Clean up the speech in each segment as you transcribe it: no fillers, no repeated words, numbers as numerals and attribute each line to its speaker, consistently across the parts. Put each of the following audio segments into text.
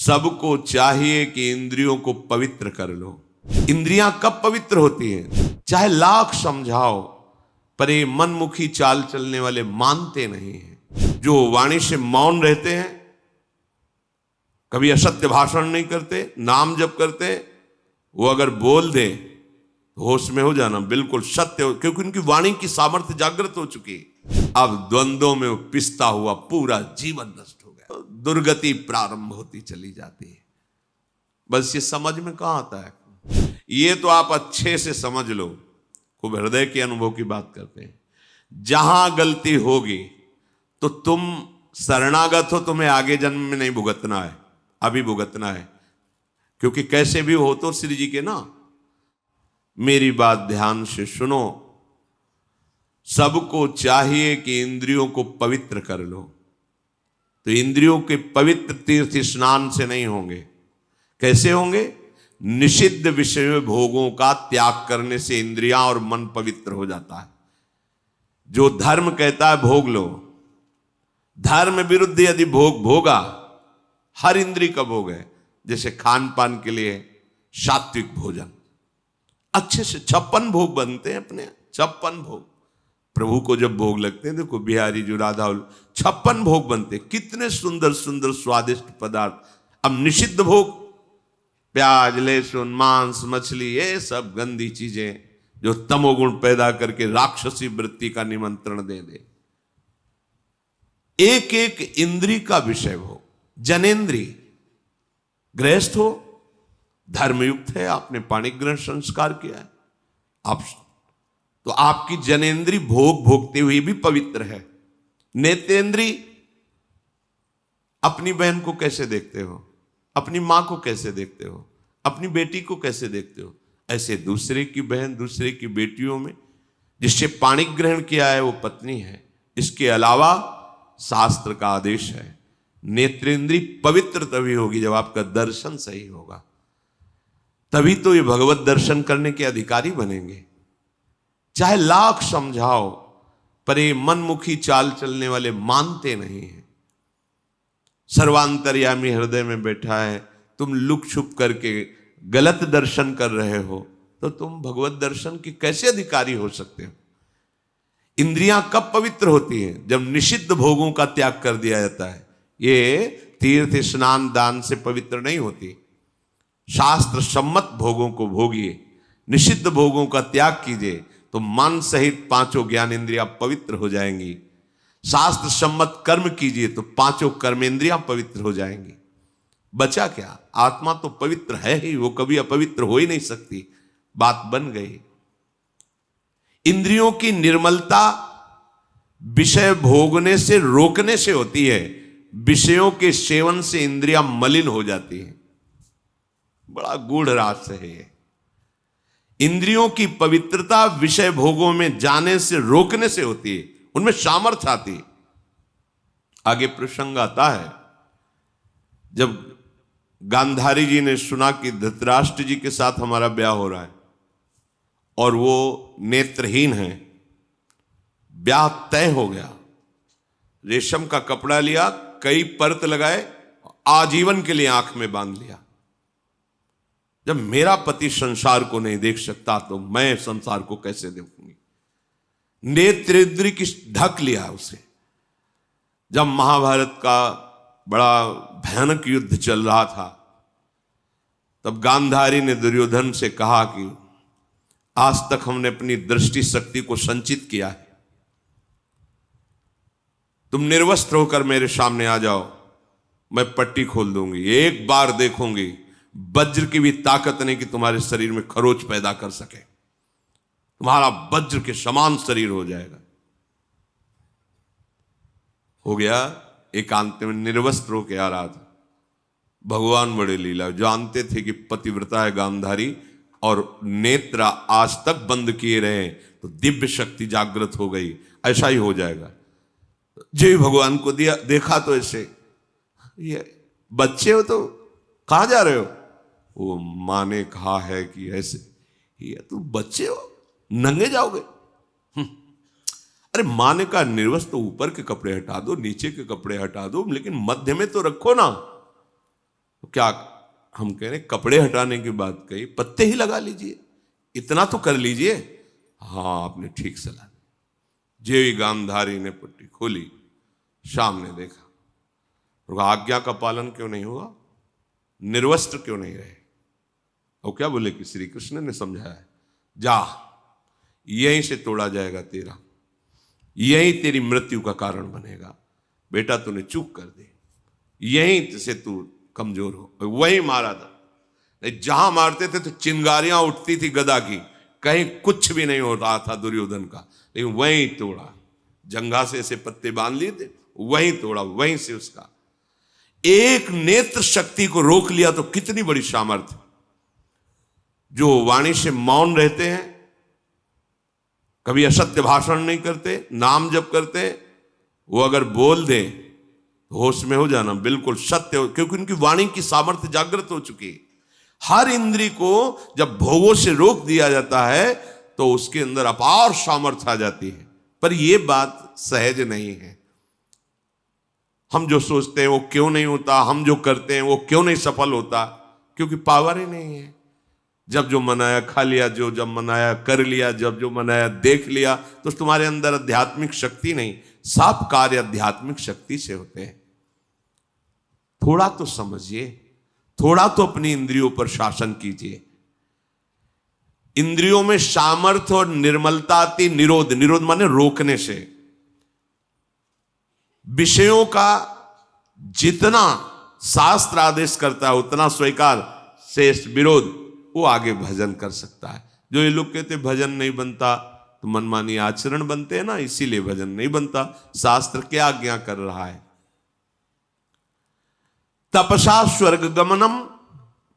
Speaker 1: सबको चाहिए कि इंद्रियों को पवित्र कर लो। इंद्रियां कब पवित्र होती हैं? चाहे लाख समझाओ, पर ये मनमुखी चाल चलने वाले मानते नहीं हैं। जो वाणी से मौन रहते हैं, कभी असत्य भाषण नहीं करते, नाम जप करते, वो अगर बोल दे तो होश में हो जाना, बिल्कुल सत्य हो, क्योंकि उनकी वाणी की सामर्थ्य जागृत हो चुकी है। अब द्वंद्वों में पिसता हुआ पूरा जीवन नष्ट हो गया, दुर्गति प्रारंभ होती चली जाती है। बस ये समझ में कहां आता है? ये तो आप अच्छे से समझ लो, खूब हृदय के अनुभव की बात करते हैं। जहां गलती होगी तो तुम शरणागत हो, तुम्हें आगे जन्म में नहीं भुगतना है, अभी भुगतना है। क्योंकि कैसे भी हो तो श्री जी के ना, मेरी बात ध्यान से सुनो। सबको चाहिए कि इंद्रियों को पवित्र कर लो, तो इंद्रियों के पवित्र तीर्थ स्नान से नहीं होंगे। कैसे होंगे? निषिद्ध विषय भोगों का त्याग करने से इंद्रियां और मन पवित्र हो जाता है। जो धर्म कहता है भोग लो, धर्म विरुद्ध यदि भोग भोगा, हर इंद्री का भोग है। जैसे खान पान के लिए सात्विक भोजन, अच्छे से 56 भोग बनते हैं अपने, 56 भोग प्रभु को जब भोग लगते हैं। देखो बिहारी जो राधा 56 भोग बनते, कितने सुंदर सुंदर स्वादिष्ट पदार्थ। अब निषिद्ध भोग, प्याज लहसुन मांस मछली, ये सब गंदी चीजें जो तमोगुण पैदा करके राक्षसी वृत्ति का निमंत्रण दे दे। एक एक इंद्री का विषय हो। जनेन्द्री, गृहस्थ हो, धर्मयुक्त है, आपने पाणिग्रहण संस्कार किया है, आप तो आपकी जनेन्द्री भोग भोगते हुए भी पवित्र है। नेत्रेंद्री, अपनी बहन को कैसे देखते हो, अपनी मां को कैसे देखते हो, अपनी बेटी को कैसे देखते हो, ऐसे दूसरे की बहन, दूसरे की बेटियों में जिससे पाणिग्रहण किया है वो पत्नी है। इसके अलावा शास्त्र का आदेश है, नेत्रेंद्री पवित्र तभी होगी जब आपका दर्शन सही होगा, तभी तो ये भगवत दर्शन करने के अधिकारी बनेंगे। चाहे लाख समझाओ, पर ये मनमुखी चाल चलने वाले मानते नहीं हैं। सर्वांतर्यामी हृदय में बैठा है, तुम लुक छुप करके गलत दर्शन कर रहे हो, तो तुम भगवत दर्शन के कैसे अधिकारी हो सकते हो? इंद्रियां कब पवित्र होती हैं? जब निषिद्ध भोगों का त्याग कर दिया जाता है। ये तीर्थ स्नान दान से पवित्र नहीं होती। शास्त्र सम्मत भोगों को भोगिए, निषिद्ध भोगों का त्याग कीजिए, तो मन सहित पांचों ज्ञान इंद्रियां पवित्र हो जाएंगी। शास्त्र सम्मत कर्म कीजिए तो पांचों कर्मेंद्रियां पवित्र हो जाएंगी। बचा क्या? आत्मा तो पवित्र है ही, वो कभी अपवित्र हो ही नहीं सकती। बात बन गई। इंद्रियों की निर्मलता विषय भोगने से रोकने से होती है। विषयों के सेवन से इंद्रियां मलिन हो जाती हैं। बड़ा गूढ़ रहस्य है ये। इंद्रियों की पवित्रता विषय भोगों में जाने से रोकने से होती है, उनमें सामर्थ्य आती है। आगे प्रसंग आता है, जब गांधारी जी ने सुना कि धृतराष्ट्र जी के साथ हमारा ब्याह हो रहा है और वो नेत्रहीन है, ब्याह तय हो गया। रेशम का कपड़ा लिया, कई परत लगाए, आजीवन के लिए आंख में बांध लिया। जब मेरा पति संसार को नहीं देख सकता तो मैं संसार को कैसे देखूंगी? नेत्रेंद्री की ढक लिया उसे। जब महाभारत का बड़ा भयानक युद्ध चल रहा था, तब गांधारी ने दुर्योधन से कहा कि आज तक हमने अपनी दृष्टि शक्ति को संचित किया है, तुम निर्वस्त्र होकर मेरे सामने आ जाओ, मैं पट्टी खोल दूंगी, एक बार देखूंगी, वज्र की भी ताकत नहीं कि तुम्हारे शरीर में खरोच पैदा कर सके, तुम्हारा वज्र के समान शरीर हो जाएगा। हो गया, एकांत में निर्वस्त्र होकर आ रहा था। भगवान बड़े लीला, जानते थे कि पतिव्रता है गांधारी और नेत्र आज तक बंद किए रहे तो दिव्य शक्ति जागृत हो गई, ऐसा ही हो जाएगा। जय भगवान को दिया, देखा तो ऐसे, ये बच्चे हो तो कहां जा रहे हो? वो मां ने कहा है कि ऐसे, ये तुम बच्चे हो, नंगे जाओगे? अरे मां ने कहा निर्वस्त्र तो ऊपर के कपड़े हटा दो, नीचे के कपड़े हटा दो, लेकिन मध्य में तो रखो ना। तो क्या हम कह रहे कपड़े हटाने की बात कही, पत्ते ही लगा लीजिए, इतना तो कर लीजिए। हाँ, आपने ठीक सलाह दी। जेवी गांधारी ने पुट्टी खोली, शाम ने देखा, आज्ञा का पालन क्यों नहीं हुआ, निर्वस्त्र क्यों नहीं रहे। और क्या बोले कि श्री कृष्ण ने समझाया, जा यहीं से तोड़ा जाएगा तेरा, यहीं तेरी मृत्यु का कारण बनेगा। बेटा तूने चूक कर दी, यहीं से तू कमजोर हो। वहीं मारा था, जहां मारते थे तो चिंगारियां उठती थी गदा की, कहीं कुछ भी नहीं हो रहा था दुर्योधन का, लेकिन वहीं तोड़ा। जंघा से ऐसे पत्ते बांध लिए थे, वहीं तोड़ा, वहीं से उसका एक नेत्र शक्ति को रोक लिया। तो कितनी बड़ी सामर्थ्य। जो वाणी से मौन रहते हैं, कभी असत्य भाषण नहीं करते, नाम जप करते, वो अगर बोल दे होश में हो जाना, बिल्कुल सत्य हो, क्योंकि उनकी वाणी की सामर्थ्य जागृत हो चुकी है। हर इंद्री को जब भोगों से रोक दिया जाता है तो उसके अंदर अपार सामर्थ्य आ जाती है। पर यह बात सहज नहीं है। हम जो सोचते हैं वो क्यों नहीं होता, हम जो करते हैं वो क्यों नहीं सफल होता, क्योंकि पावर ही नहीं है। जब जो मनाया खा लिया, जो जब मनाया कर लिया, जब जो मनाया देख लिया, तो तुम्हारे अंदर आध्यात्मिक शक्ति नहीं। सब कार्य आध्यात्मिक शक्ति से होते हैं। थोड़ा तो समझिए, थोड़ा तो अपनी इंद्रियों पर शासन कीजिए। इंद्रियों में सामर्थ्य और निर्मलता आती निरोध, निरोध माने रोकने से। विषयों का जितना शास्त्र आदेश करता है उतना स्वीकार, शेष विरोध, वो आगे भजन कर सकता है। जो ये लोग कहते भजन नहीं बनता, तो मनमानी आचरण बनते हैं ना, इसीलिए भजन नहीं बनता। शास्त्र क्या आज्ञा कर रहा है, तपसा स्वर्ग गमनम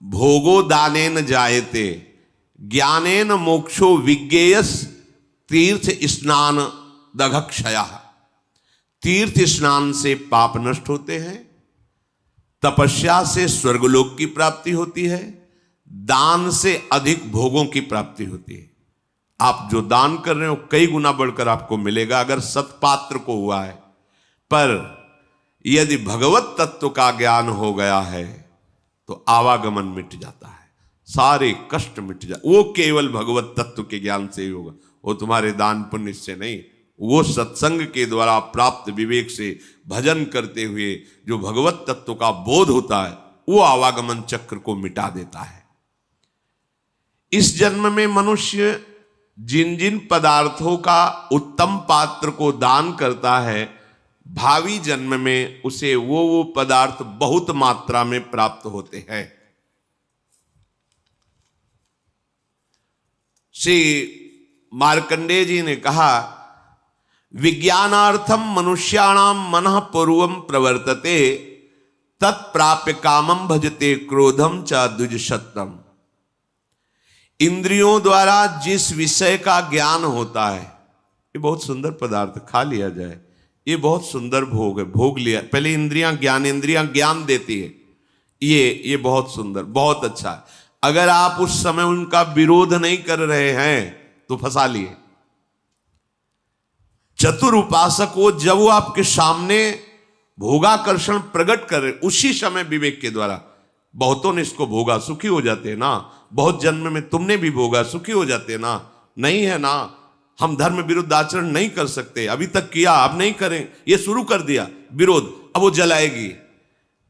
Speaker 1: भोगो दानेन जायते, ज्ञानेन मोक्षो विज्ञेयस तीर्थ स्नान दघक्षया। तीर्थ स्नान से पाप नष्ट होते हैं, तपस्या से स्वर्गलोक की प्राप्ति होती है, दान से अधिक भोगों की प्राप्ति होती है। आप जो दान कर रहे हो कई गुना बढ़कर आपको मिलेगा अगर सत्पात्र को हुआ है। पर यदि भगवत तत्व का ज्ञान हो गया है तो आवागमन मिट जाता है, सारे कष्ट मिट जाते। वो केवल भगवत तत्व के ज्ञान से ही होगा, वो तुम्हारे दान पुण्य से नहीं। वो सत्संग के द्वारा प्राप्त विवेक से भजन करते हुए जो भगवत तत्व का बोध होता है, वो आवागमन चक्र को मिटा देता है। इस जन्म में मनुष्य जिन जिन पदार्थों का उत्तम पात्र को दान करता है, भावी जन्म में उसे वो पदार्थ बहुत मात्रा में प्राप्त होते हैं। श्री मार्कंडेय जी ने कहा, विज्ञानार्थम मनुष्याणाम मनः पूर्वम प्रवर्तते, तत्प्राप्य कामम भजते क्रोधम च द्विजशतम। इंद्रियों द्वारा जिस विषय का ज्ञान होता है, ये बहुत सुंदर पदार्थ, खा लिया जाए, ये बहुत सुंदर भोग है, भोग लिया, पहले इंद्रियां ज्ञान देती है, ये बहुत सुंदर, बहुत अच्छा है। अगर आप उस समय उनका विरोध नहीं कर रहे हैं तो फंसा लिए। चतुर उपासक वो जब वो आपके सामने भोगाकर्षण प्रकट कर रहे, उसी समय विवेक के द्वारा, बहुतों ने इसको भोगा सुखी हो जाते हैं ना, बहुत जन्म में तुमने भी भोगा सुखी हो जाते हैं ना, नहीं है ना। हम धर्म विरुद्ध आचरण नहीं कर सकते, अभी तक किया अब नहीं करें, ये शुरू कर दिया विरोध, अब वो जलाएगी।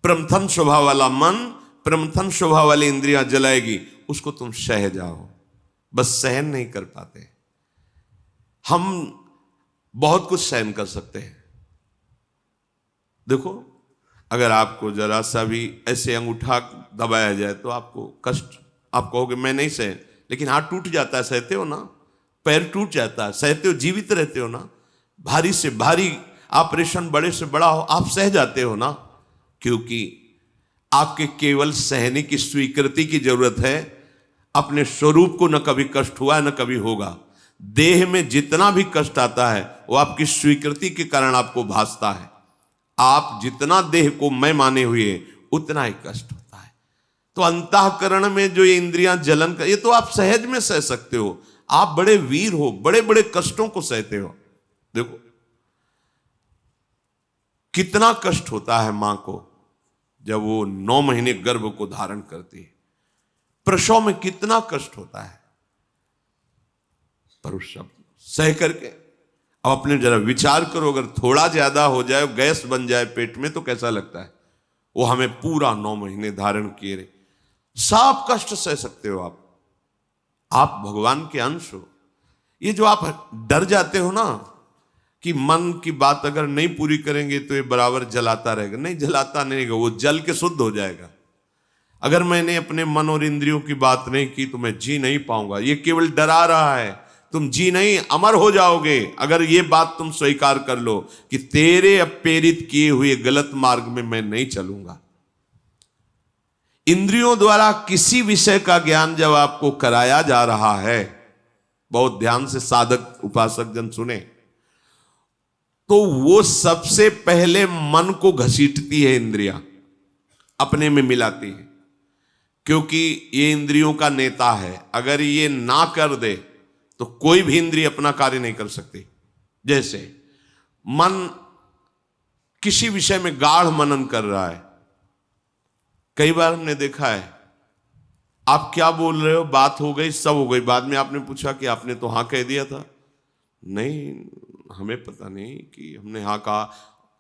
Speaker 1: प्रमथन स्वभाव वाला मन, प्रमथन स्वभाव वाली इंद्रियां जलाएगी, उसको तुम सह जाओ। बस सहन नहीं कर पाते। हम बहुत कुछ सहन कर सकते हैं। देखो, अगर आपको जरा सा भी ऐसे अंगूठा दबाया जाए तो आपको कष्ट, आप कहोगे मैं नहीं सहन, लेकिन हाथ टूट जाता है, सहते हो ना, पैर टूट जाता है, सहते हो, जीवित रहते हो ना। भारी से भारी ऑपरेशन, बड़े से बड़ा हो, आप सह जाते हो ना, क्योंकि आपके केवल सहने की स्वीकृति की जरूरत है। अपने स्वरूप को न कभी कष्ट हुआ है न कभी होगा। देह में जितना भी कष्ट आता है वो आपकी स्वीकृति के कारण आपको भासता है। आप जितना देह को मैं माने हुए उतना ही कष्ट होता है। तो अंतःकरण में जो ये इंद्रियां जलन कर, ये तो आप सहज में सह सकते हो। आप बड़े वीर हो, बड़े बड़े कष्टों को सहते हो। देखो कितना कष्ट होता है मां को जब वो 9 महीने गर्भ को धारण करती है। प्रसव में कितना कष्ट होता है, पर उस सब सह करके अब अपने जरा विचार करो, अगर थोड़ा ज्यादा हो जाए, गैस बन जाए पेट में, तो कैसा लगता है। वो हमें पूरा 9 महीने धारण किए रहे, सब कष्ट सह सकते हो आप भगवान के अंश हो। ये जो आप डर जाते हो ना कि मन की बात अगर नहीं पूरी करेंगे तो ये बराबर जलाता रहेगा, नहीं, जलाता नहीं रहेगा, वो जल के शुद्ध हो जाएगा। अगर मैंने अपने मन और इंद्रियों की बात नहीं की तो मैं जी नहीं पाऊंगा। ये केवल डरा रहा है, तुम जी नहीं, अमर हो जाओगे अगर ये बात तुम स्वीकार कर लो कि तेरे प्रेरित किए हुए गलत मार्ग में मैं नहीं चलूंगा। इंद्रियों द्वारा किसी विषय का ज्ञान जब आपको कराया जा रहा है, बहुत ध्यान से साधक उपासक जन सुने, तो वो सबसे पहले मन को घसीटती है इंद्रियां, अपने में मिलाती है, क्योंकि ये इंद्रियों का नेता है। अगर ये ना कर दे तो कोई भी इंद्रिय अपना कार्य नहीं कर सकती। जैसे मन किसी विषय में गाढ़ मनन कर रहा है, कई बार हमने देखा है, आप क्या बोल रहे हो, बात हो गई, सब हो गई, बाद में आपने पूछा कि आपने तो हां कह दिया था। नहीं, हमें पता नहीं कि हमने हाँ कहा।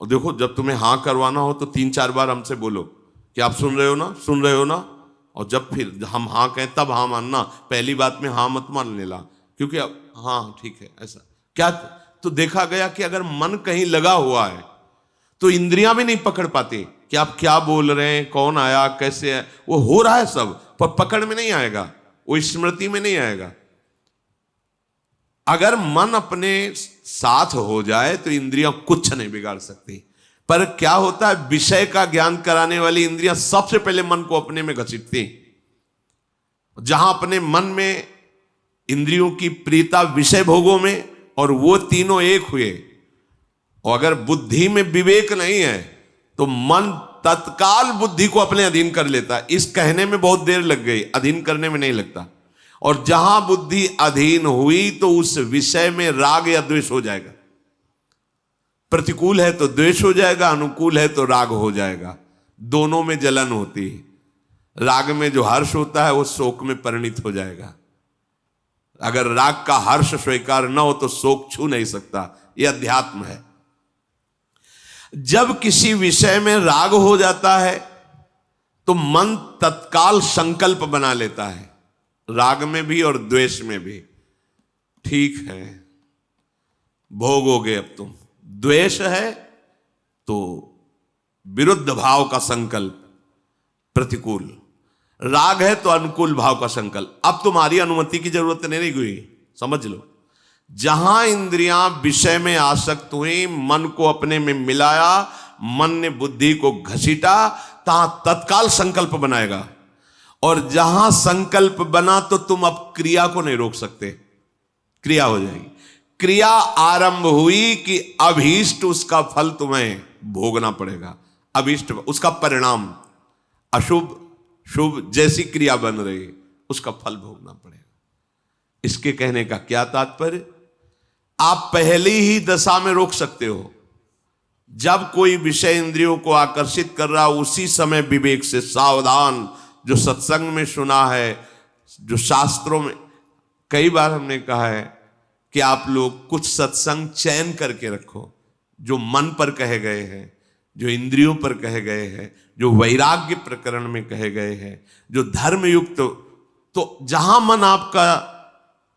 Speaker 1: और देखो, जब तुम्हें हाँ करवाना हो तो 3-4 बार हमसे बोलो कि आप सुन रहे हो ना, सुन रहे हो ना, और जब फिर हम हाँ कहें तब हाँ मानना, पहली बात में हाँ मत मान लेना, क्योंकि अब हाँ ठीक है ऐसा क्या। तो देखा गया कि अगर मन कहीं लगा हुआ है तो इंद्रियां भी नहीं पकड़ पाती कि आप क्या बोल रहे हैं, कौन आया, कैसे है, वो हो रहा है सब, पर पकड़ में नहीं आएगा, वो स्मृति में नहीं आएगा। अगर मन अपने साथ हो जाए तो इंद्रियां कुछ नहीं बिगाड़ सकती। पर क्या होता है, विषय का ज्ञान कराने वाली इंद्रियां सबसे पहले मन को अपने में घसीटती। जहां अपने मन में इंद्रियों की प्रीता विषय भोगों में, और वो तीनों एक हुए, और अगर बुद्धि में विवेक नहीं है तो मन तत्काल बुद्धि को अपने अधीन कर लेता है। इस कहने में बहुत देर लग गई, अधीन करने में नहीं लगता। और जहां बुद्धि अधीन हुई तो उस विषय में राग या द्वेष हो जाएगा। प्रतिकूल है तो द्वेष हो जाएगा, अनुकूल है तो राग हो जाएगा। दोनों में जलन होती है। राग में जो हर्ष होता है वो शोक में परिणित हो जाएगा। अगर राग का हर्ष स्वीकार न हो तो शोक छू नहीं सकता। यह अध्यात्म है। जब किसी विषय में राग हो जाता है तो मन तत्काल संकल्प बना लेता है, राग में भी और द्वेष में भी। ठीक है, भोगोगे अब तुम। द्वेष है तो विरुद्ध भाव का संकल्प, प्रतिकूल। राग है तो अनुकूल भाव का संकल्प। अब तुम्हारी अनुमति की जरूरत नहीं हुई, समझ लो। जहां इंद्रियां विषय में आसक्त हुई, मन को अपने में मिलाया, मन ने बुद्धि को घसीटा, तहां तत्काल संकल्प बनाएगा। और जहां संकल्प बना तो तुम अब क्रिया को नहीं रोक सकते, क्रिया हो जाएगी। क्रिया आरंभ हुई कि अभीष्ट उसका फल तुम्हें भोगना पड़ेगा। अभीष्ट उसका परिणाम, अशुभ शुभ जैसी क्रिया बन रही उसका फल भोगना पड़ेगा। इसके कहने का क्या तात्पर्य, आप पहली ही दशा में रोक सकते हो। जब कोई विषय इंद्रियों को आकर्षित कर रहा, उसी समय विवेक से सावधान। जो सत्संग में सुना है, जो शास्त्रों में, कई बार हमने कहा है कि आप लोग कुछ सत्संग चयन करके रखो, जो मन पर कहे गए हैं, जो इंद्रियों पर कहे गए हैं, जो वैराग्य प्रकरण में कहे गए हैं, जो धर्म युक्त। तो जहां मन आपका,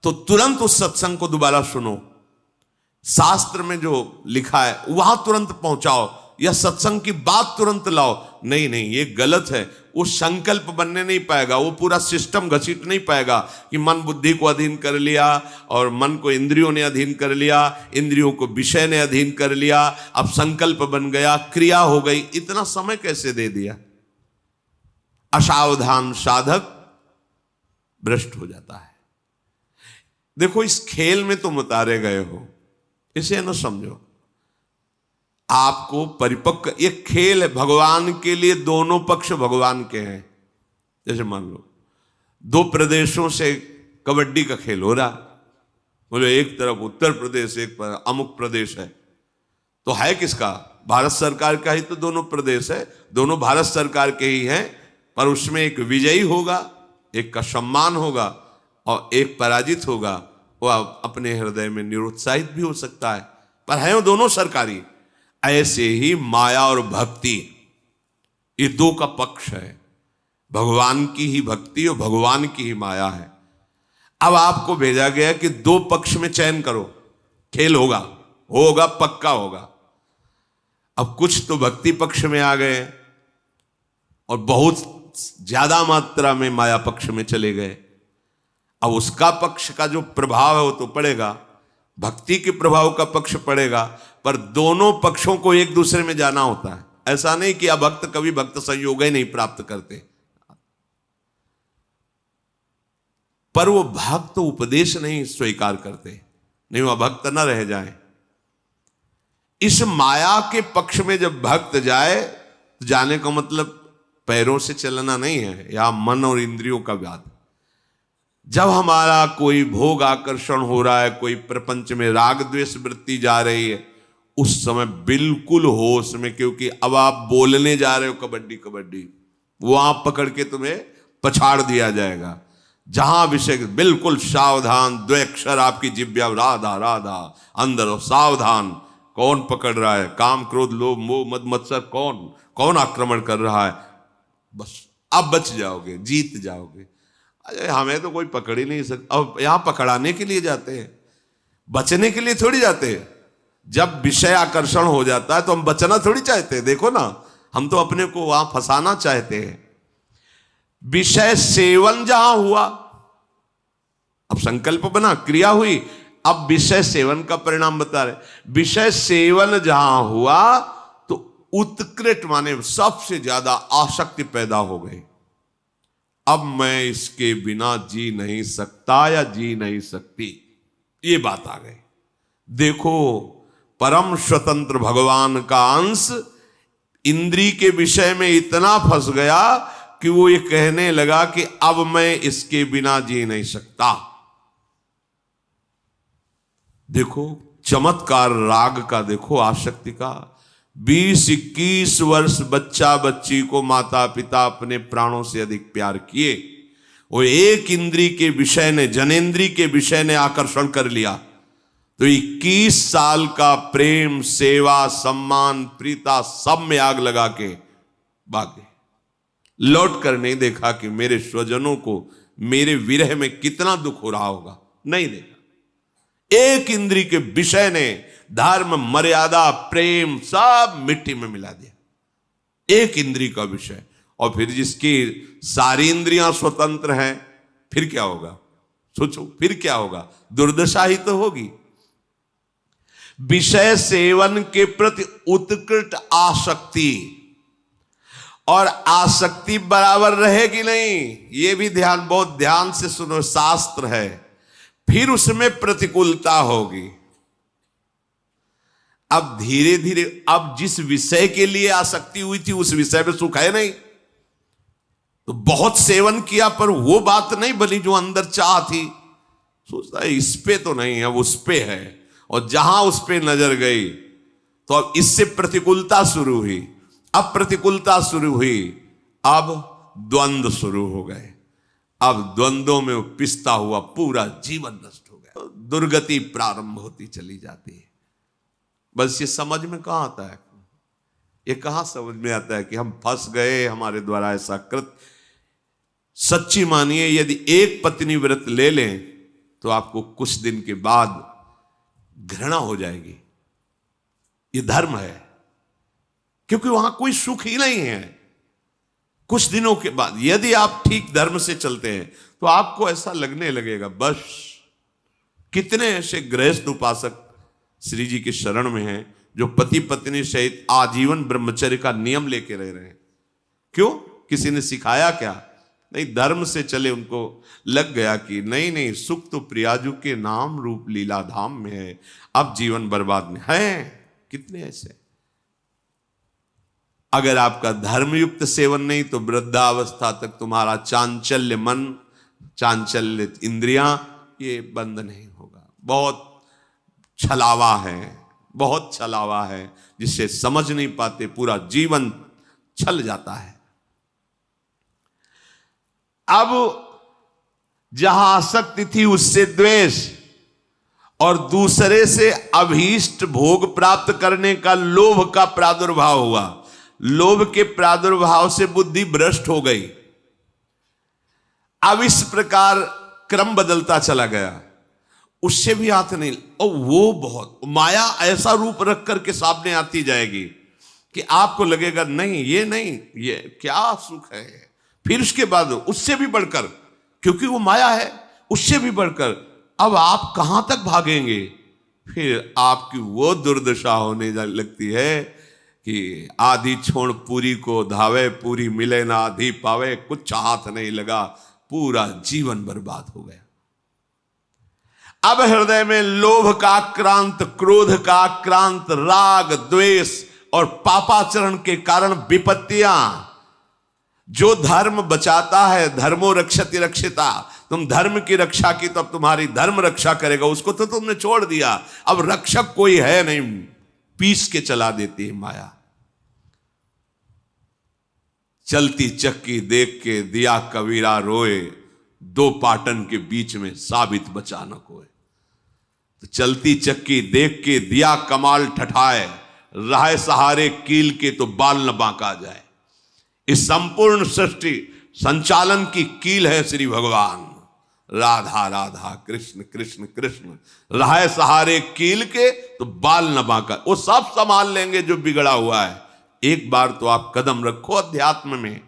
Speaker 1: तो तुरंत उस सत्संग को दोबारा सुनो। शास्त्र में जो लिखा है वहां तुरंत पहुंचाओ, या सत्संग की बात तुरंत लाओ। नहीं नहीं, ये गलत है। वो संकल्प बनने नहीं पाएगा, वो पूरा सिस्टम घसीट नहीं पाएगा कि मन बुद्धि को अधीन कर लिया, और मन को इंद्रियों ने अधीन कर लिया, इंद्रियों को विषय ने अधीन कर लिया, अब संकल्प बन गया, क्रिया हो गई। इतना समय कैसे दे दिया। असावधान साधक भ्रष्ट हो जाता है। देखो, इस खेल में तुम उतारे गए हो, इसे न समझो। आपको परिपक्व, ये खेल है भगवान के लिए, दोनों पक्ष भगवान के हैं। जैसे मान लो 2 प्रदेशों से कबड्डी का खेल हो रहा, बोले एक तरफ उत्तर प्रदेश, एक पर अमुक प्रदेश है, तो है किसका? भारत सरकार का ही तो दोनों प्रदेश है, दोनों भारत सरकार के ही हैं, पर उसमें एक विजयी होगा, एक का सम्मान होगा और एक पराजित होगा। वो अपने हृदय में निरुत्साहित भी हो सकता है, पर है वो दोनों सरकारी। ऐसे ही माया और भक्ति, ये दो का पक्ष है। भगवान की ही भक्ति और भगवान की ही माया है। अब आपको भेजा गया कि दो पक्ष में चयन करो, खेल होगा, होगा पक्का होगा। अब कुछ तो भक्ति पक्ष में आ गए और बहुत ज्यादा मात्रा में माया पक्ष में चले गए। अब उसका पक्ष का जो प्रभाव है वो तो पड़ेगा, भक्ति के प्रभाव का पक्ष पड़ेगा, पर दोनों पक्षों को एक दूसरे में जाना होता है। ऐसा नहीं कि अभक्त कभी भक्त संयोग ही नहीं प्राप्त करते, पर वो भक्त उपदेश नहीं स्वीकार करते, नहीं वो भक्त न रह जाए। इस माया के पक्ष में जब भक्त जाए तो जाने का मतलब पैरों से चलना नहीं है, या मन और इंद्रियों का व्याध। जब हमारा कोई भोग आकर्षण हो रहा है, कोई प्रपंच में राग द्वेष वृत्ति जा रही है, उस समय बिल्कुल होश में, क्योंकि अब आप बोलने जा रहे हो कबड्डी कबड्डी, वहां पकड़ के तुम्हें पछाड़ दिया जाएगा। जहां विषय बिल्कुल सावधान, द्वैक्षर आपकी जिब्या, राधा राधा अंदर हो, सावधान। कौन पकड़ रहा है? काम क्रोध लोभ मोह मद मत्सर, कौन आक्रमण कर रहा है? बस अब बच जाओगे, जीत जाओगे। अरे हमें तो कोई पकड़ ही नहीं सकता। अब यहां पकड़ाने के लिए जाते हैं, बचने के लिए थोड़ी जाते हैं। जब विषय आकर्षण हो जाता है तो हम बचना थोड़ी चाहते हैं। देखो ना, हम तो अपने को वहां फंसाना चाहते हैं। विषय सेवन जहां हुआ, अब संकल्प बना, क्रिया हुई, अब विषय सेवन का परिणाम बता रहे। विषय सेवन जहां हुआ तो उत्कृष्ट माने सबसे ज्यादा आसक्ति पैदा हो गई। अब मैं इसके बिना जी नहीं सकता या जी नहीं सकती, ये बात आ गई। देखो, परम स्वतंत्र भगवान का अंश इंद्री के विषय में इतना फंस गया कि वो ये कहने लगा कि अब मैं इसके बिना जी नहीं सकता। देखो चमत्कार राग का, देखो आसक्ति का। 20-21 वर्ष बच्चा बच्ची को माता पिता अपने प्राणों से अधिक प्यार किए, वो एक इंद्री के विषय ने, जनेंद्री के विषय ने आकर्षण कर लिया, तो 21 साल का प्रेम सेवा सम्मान प्रीता सब में आग लगा के भागे। लौट कर नहीं देखा कि मेरे स्वजनों को मेरे विरह में कितना दुख हो रहा होगा, नहीं देखा। एक इंद्री के विषय ने धर्म मर्यादा प्रेम सब मिट्टी में मिला दिया, एक इंद्री का विषय। और फिर जिसकी सारी इंद्रियां स्वतंत्र हैं, फिर क्या होगा? सोचो, फिर क्या होगा? दुर्दशा ही तो होगी। विषय सेवन के प्रति उत्कृष्ट आसक्ति, और आसक्ति बराबर रहेगी नहीं, यह भी ध्यान, बहुत ध्यान से सुनो, शास्त्र है। फिर उसमें प्रतिकूलता होगी। अब धीरे धीरे, अब जिस विषय के लिए आसक्ति हुई थी उस विषय में सुख है नहीं, तो बहुत सेवन किया पर वो बात नहीं बनी जो अंदर चाह थी। सोचता है इस पे तो नहीं, अब उस पे है, और जहां उस पे नजर गई तो अब इससे प्रतिकूलता शुरू हुई। अब प्रतिकूलता शुरू हुई, अब द्वंद्व शुरू हो गए। अब द्वंद्वों में पिसता हुआ पूरा जीवन नष्ट हो गया, दुर्गति प्रारंभ होती चली जाती है। बस ये समझ में कहां आता है, ये कहां समझ में आता है कि हम फंस गए, हमारे द्वारा ऐसा कृत। सच्ची मानिए, यदि एक पत्नी व्रत ले लें तो आपको कुछ दिन के बाद घृणा हो जाएगी। ये धर्म है, क्योंकि वहां कोई सुख ही नहीं है। कुछ दिनों के बाद यदि आप ठीक धर्म से चलते हैं तो आपको ऐसा लगने लगेगा, बस कितने ऐसे गृहस्थ उपासक श्री जी की शरण में हैं जो पति पत्नी सहित आजीवन ब्रह्मचर्य का नियम लेके रह रहे हैं। क्यों? किसी ने सिखाया क्या? नहीं, धर्म से चले। उनको लग गया कि नहीं नहीं, सुख तो प्रियाजू के नाम रूप लीला धाम में है, अब जीवन बर्बाद में है। कितने ऐसे। अगर आपका धर्मयुक्त सेवन नहीं तो वृद्धावस्था तक तुम्हारा चांचल्य मन, चांचल्य इंद्रियां, ये बंद नहीं होगा। बहुत छलावा है, बहुत छलावा है जिसे समझ नहीं पाते, पूरा जीवन छल जाता है। अब जहां आसक्ति थी उससे द्वेष, और दूसरे से अभीष्ट भोग प्राप्त करने का लोभ का प्रादुर्भाव हुआ। लोभ के प्रादुर्भाव से बुद्धि भ्रष्ट हो गई। अब इस प्रकार क्रम बदलता चला गया, उससे भी हाथ नहीं। और वो बहुत माया ऐसा रूप रख करके सामने आती जाएगी कि आपको लगेगा नहीं ये क्या सुख है। फिर उसके बाद उससे भी बढ़कर, क्योंकि वो माया है, उससे भी बढ़कर अब आप कहां तक भागेंगे। फिर आपकी वो दुर्दशा होने लगती है कि आधी छोड़ पूरी को धावे, पूरी मिले ना आधी पावे, कुछ हाथ नहीं लगा, पूरा जीवन बर्बाद हो गया। अब हृदय में लोभ का आक्रांत, क्रोध का आक्रांत, राग, द्वेष और पापाचरण के कारण विपत्तियां, जो धर्म बचाता है, धर्मो रक्षति रक्षिता, तुम धर्म की रक्षा की तो अब तुम्हारी धर्म रक्षा करेगा, उसको तो तुमने छोड़ दिया। अब रक्षक कोई है नहीं, पीस के चला देती है माया। चलती चक्की देख के दिया कबीरा रोए, दो पाटन के बीच में साबित बचा न कोई। तो चलती चक्की देख के दिया कमाल ठठाए, राह सहारे कील के तो बाल न बांका जाए। इस संपूर्ण सृष्टि संचालन की कील है श्री भगवान। राधा राधा कृष्ण कृष्ण कृष्ण, राह सहारे कील के तो बाल न बांका। वो सब संभाल लेंगे जो बिगड़ा हुआ है। एक बार तो आप कदम रखो अध्यात्म में।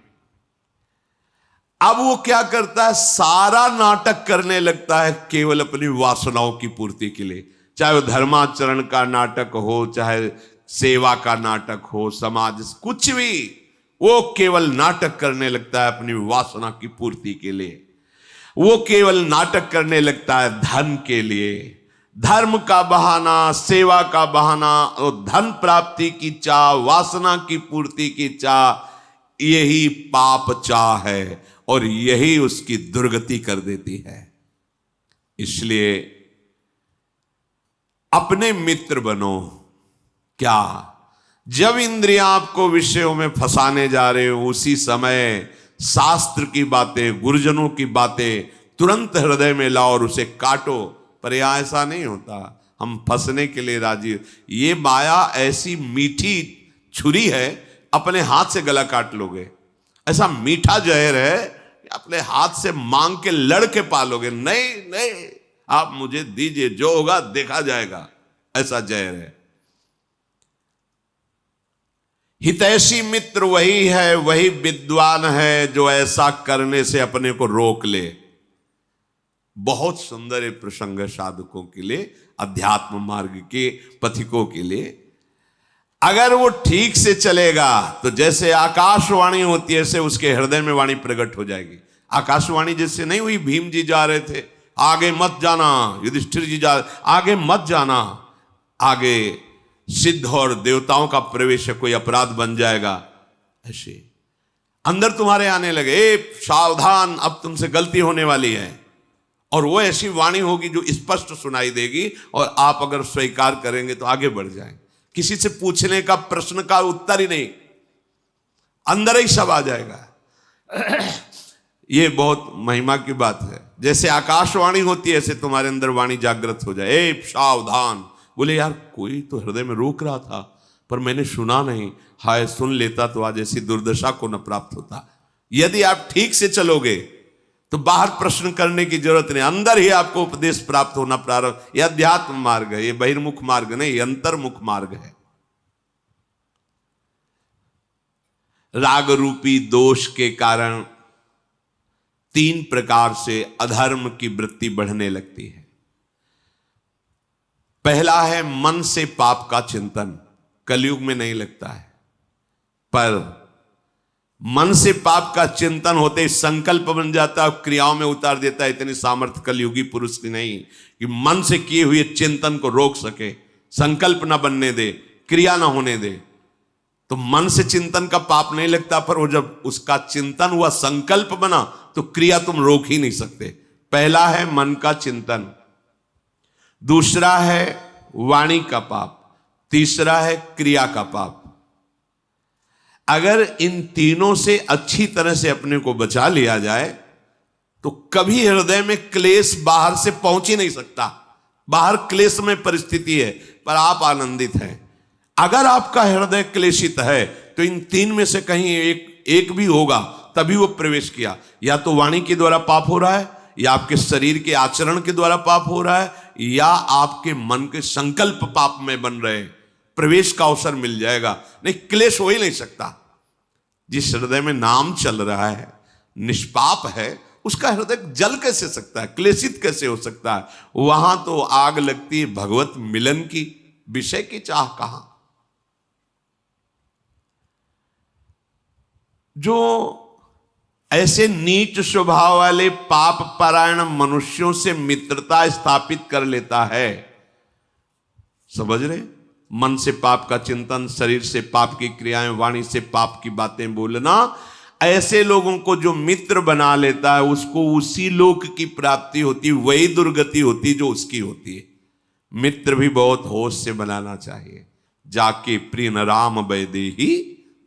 Speaker 1: अब वो क्या करता है, सारा नाटक करने लगता है केवल अपनी वासनाओं की पूर्ति के लिए। चाहे वो धर्माचरण का नाटक हो, चाहे सेवा का नाटक हो, समाज, कुछ भी, वो केवल नाटक करने लगता है अपनी वासना की पूर्ति के लिए। वो केवल नाटक करने लगता है धन के लिए। धर्म का बहाना, सेवा का बहाना, और धन प्राप्ति की चाह, वासना की पूर्ति की चाह, यही पाप चाह है और यही उसकी दुर्गति कर देती है। इसलिए अपने मित्र बनो। क्या, जब इंद्रियां आपको विषयों में फंसाने जा रहे हो, उसी समय शास्त्र की बातें, गुरुजनों की बातें तुरंत हृदय में लाओ और उसे काटो। पर यह ऐसा नहीं होता, हम फंसने के लिए राजी। ये माया ऐसी मीठी छुरी है, अपने हाथ से गला काट लोगे। ऐसा मीठा जहर है, अपने हाथ से मांग के लड़ के पालोगे। नहीं नहीं, आप मुझे दीजिए, जो होगा देखा जाएगा, ऐसा जहर है। हितैषी मित्र वही है, वही विद्वान है जो ऐसा करने से अपने को रोक ले। बहुत सुंदर है प्रसंग साधकों के लिए, अध्यात्म मार्ग के पथिकों के लिए। अगर वो ठीक से चलेगा तो जैसे आकाशवाणी होती है, ऐसे उसके हृदय में वाणी प्रकट हो जाएगी। आकाशवाणी जैसे नहीं हुई, भीम जी जा रहे थे, आगे मत जाना, युधिष्ठिर जी जा, आगे मत जाना, आगे सिद्ध और देवताओं का प्रवेश है, कोई अपराध बन जाएगा। ऐसे अंदर तुम्हारे आने लगे, ए सावधान, अब तुमसे गलती होने वाली है। और वो ऐसी वाणी होगी जो स्पष्ट सुनाई देगी, और आप अगर स्वीकार करेंगे तो आगे बढ़ जाएंगे। किसी से पूछने का, प्रश्न का उत्तर ही नहीं, अंदर ही सब आ जाएगा। ये बहुत महिमा की बात है। जैसे आकाशवाणी होती है, ऐसे तुम्हारे अंदर वाणी जागृत हो जाए, ए सावधान। बोले यार, कोई तो हृदय में रोक रहा था पर मैंने सुना नहीं, हाय सुन लेता तो आज ऐसी दुर्दशा को न प्राप्त होता। यदि आप ठीक से चलोगे तो बाहर प्रश्न करने की जरूरत नहीं, अंदर ही आपको उपदेश प्राप्त होना प्रारंभ। यह अध्यात्म मार्ग है, ये बहिर्मुख मार्ग नहीं, ये अंतर्मुख मार्ग है। राग रूपी दोष के कारण 3 प्रकार से अधर्म की वृत्ति बढ़ने लगती है। पहला है मन से पाप का चिंतन, कलयुग में नहीं लगता है, पर मन से पाप का चिंतन होते ही संकल्प बन जाता है, क्रियाओं में उतार देता है। इतनी सामर्थ्य कलयुगी पुरुष की नहीं कि मन से किए हुए चिंतन को रोक सके, संकल्प ना बनने दे, क्रिया ना होने दे। तो मन से चिंतन का पाप नहीं लगता, पर वो जब उसका चिंतन हुआ, संकल्प बना, तो क्रिया तुम रोक ही नहीं सकते। पहला है मन का चिंतन, दूसरा है वाणी का पाप, तीसरा है क्रिया का पाप। अगर इन तीनों से अच्छी तरह से अपने को बचा लिया जाए तो कभी हृदय में क्लेश बाहर से पहुंच ही नहीं सकता। बाहर क्लेश में परिस्थिति है पर आप आनंदित हैं। अगर आपका हृदय क्लेशित है तो इन तीन में से कहीं एक भी होगा, तभी वो प्रवेश किया। या तो वाणी के द्वारा पाप हो रहा है, या आपके शरीर के आचरण के द्वारा पाप हो रहा है, या आपके मन के संकल्प पाप में बन रहे हैं। प्रवेश का अवसर मिल जाएगा, नहीं क्लेश हो ही नहीं सकता। जिस हृदय में नाम चल रहा है, निष्पाप है, उसका हृदय जल कैसे सकता है, क्लेशित कैसे हो सकता है? वहां तो आग लगती है भगवत मिलन की, विषय की चाह कहां। जो ऐसे नीच स्वभाव वाले पाप परायण मनुष्यों से मित्रता स्थापित कर लेता है, समझ रहे, मन से पाप का चिंतन, शरीर से पाप की क्रियाएं, वाणी से पाप की बातें बोलना, ऐसे लोगों को जो मित्र बना लेता है उसको उसी लोक की प्राप्ति होती, वही दुर्गति होती जो उसकी होती है। मित्र भी बहुत होश से बनाना चाहिए। जाके प्रिय न राम बैदेही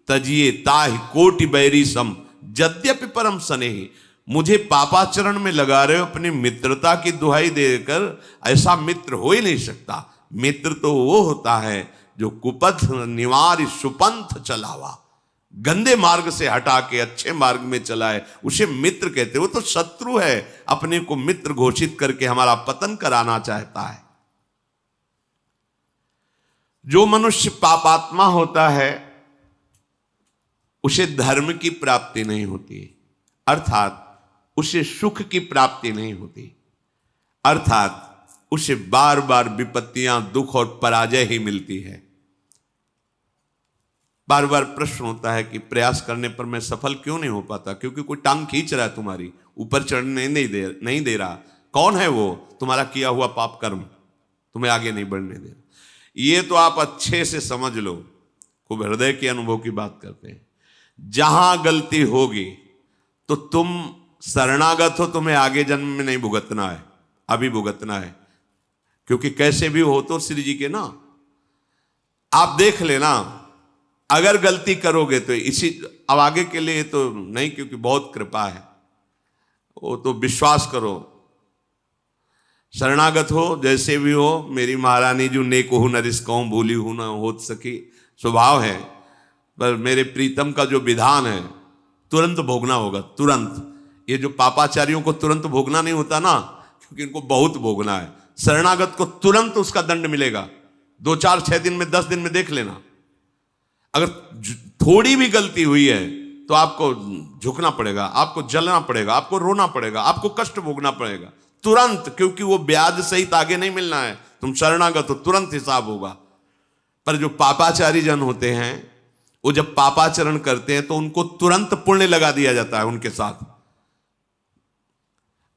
Speaker 1: तजिए ताहि कोटि बैरी सम यद्यपि परम स्नेही। मुझे पापाचरण में लगा रहे हो, अपनी मित्रता की दुहाई देकर, ऐसा मित्र हो ही नहीं सकता। मित्र तो वो होता है जो कुपथ निवार सुपंथ चलावा, गंदे मार्ग से हटा के अच्छे मार्ग में चलाए, उसे मित्र कहते। वो तो शत्रु है, अपने को मित्र घोषित करके हमारा पतन कराना चाहता है। जो मनुष्य पापात्मा होता है उसे धर्म की प्राप्ति नहीं होती, अर्थात उसे सुख की प्राप्ति नहीं होती, अर्थात उसे बार बार विपत्तियां, दुख और पराजय ही मिलती है। बार बार प्रश्न होता है कि प्रयास करने पर मैं सफल क्यों नहीं हो पाता? क्योंकि कोई टांग खींच रहा है तुम्हारी, ऊपर चढ़ने नहीं दे रहा। कौन है वो? तुम्हारा किया हुआ पाप कर्म तुम्हें आगे नहीं बढ़ने दे रहा। ये तो आप अच्छे से समझ लो, खूब हृदय के अनुभव की बात करते हैं। जहां गलती होगी तो तुम शरणागत हो, तुम्हें आगे जन्म में नहीं भुगतना है, अभी भुगतना है। क्योंकि कैसे भी हो तो श्री जी के ना, आप देख लेना, अगर गलती करोगे तो इसी, अब आगे के लिए तो नहीं, क्योंकि बहुत कृपा है, वो तो विश्वास करो। शरणागत हो, जैसे भी हो, मेरी महारानी जो नेक हो न रिस्कऊं भूली हूं न हो सकी, स्वभाव है। पर मेरे प्रीतम का जो विधान है तुरंत भोगना होगा, तुरंत। ये जो पापाचारियों को तुरंत भोगना नहीं होता ना, क्योंकि इनको बहुत भोगना है। शरणागत को तुरंत उसका दंड मिलेगा, 2 4 6 दिन में, 10 दिन में देख लेना। अगर थोड़ी भी गलती हुई है तो आपको झुकना पड़ेगा, आपको जलना पड़ेगा, आपको रोना पड़ेगा, आपको कष्ट भोगना पड़ेगा तुरंत, क्योंकि वो ब्याज सहित आगे नहीं मिलना है। तुम शरणागत हो, तुरंत हिसाब होगा। पर जो पापाचारी जन होते हैं, वो जब पापाचरण करते हैं तो उनको तुरंत पुण्य लगा दिया जाता है उनके साथ।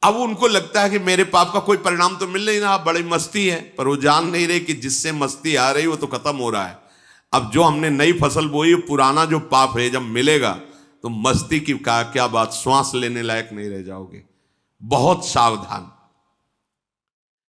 Speaker 1: अब उनको लगता है कि मेरे पाप का कोई परिणाम तो मिल नहीं रहा, बड़ी मस्ती है, पर वो जान नहीं रहे कि जिससे मस्ती आ रही वो तो खत्म हो रहा है। अब जो हमने नई फसल बोई, पुराना जो पाप है जब मिलेगा तो मस्ती की क्या बात, श्वास लेने लायक नहीं रह जाओगे। बहुत सावधान।